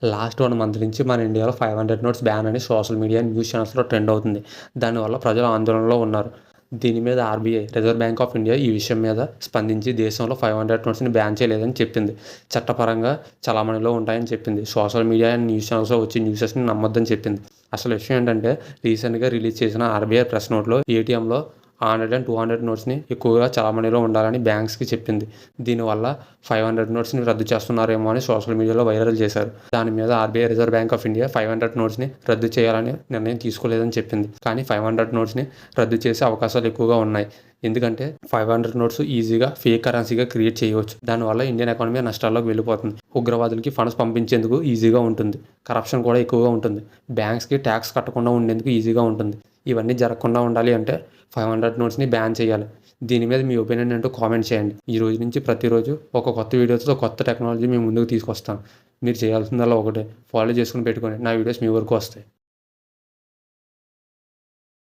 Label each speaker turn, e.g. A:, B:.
A: Last 1 month నుంచి మన ఇండియాలో 500 నోట్స్ బ్యాన్ అని సోషల్ మీడియా, న్యూస్ ఛానల్స్‌లో ట్రెండ్ అవుతుంది. దానివల్ల ప్రజలు ఆందోళనలో ఉన్నారు. దీని మీద RBI, reserve bank of India ఈ విషయం మీద స్పందించి దేశంలో 500 నోట్స్‌ని బ్యాన్ చేయలేదని చెప్పింది. చట్టపరంగా చలామణిలో ఉంటాయని చెప్పింది. సోషల్ మీడియా అండ్ న్యూస్ ఛానల్స్‌లో వచ్చే న్యూసెస్‌ని నమ్మొద్దని చెప్పింది. అసలు విషయం ఏంటంటే, రీసెంట్‌గా రిలీజ్ చేసిన ఆర్‌బీఐ ప్రెస్ నోట్‌లో ఏటీఎంలో 100 అండ్ 200 నోట్స్‌ని ఎక్కువగా చలామణిలో ఉండాలని బ్యాంక్స్‌కి చెప్పింది. దీనివల్ల 500 నోట్స్‌ని రద్దు చేస్తున్నారేమో అని సోషల్ మీడియాలో వైరల్ చేశారు. దాని మీద RBI, reserve bank of India 500 నోట్స్‌ని రద్దు చేయాలని నిర్ణయం తీసుకోలేదని చెప్పింది. కానీ 500 నోట్స్‌ని రద్దు చేసే అవకాశాలు ఎక్కువగా ఉన్నాయి. ఎందుకంటే 500 నోట్స్ ఈజీగా ఫేక్ కరెన్సీగా క్రియేట్ చేయవచ్చు. దానివల్ల ఇండియన్ ఎకానమీ నష్టాల్లోకి వెళ్ళిపోతుంది. ఉగ్రవాదులకి ఫండ్స్ పంపించేందుకు ఈజీగా ఉంటుంది. కరప్షన్ కూడా ఎక్కువగా ఉంటుంది. బ్యాంక్స్‌కి ట్యాక్స్ కట్టకుండా ఉండేందుకు ఈజీగా ఉంటుంది. ఇవన్నీ జరగకుండా ఉండాలి అంటే 500 నోట్స్‌ని బ్యాన్ చేయాలి. దీని మీద మీ ఒపీనియన్ ఏంటో కామెంట్ చేయండి. ఈ రోజు నుంచి ప్రతిరోజు ఒక కొత్త వీడియోతో కొత్త టెక్నాలజీ మీ ముందుకు తీసుకొస్తాను. మీరు చేయాల్సిందల్లా ఒకటే, ఫాలో చేసుకొని పెట్టుకోండి. నా వీడియోస్ మీ వరకు వస్తాయి.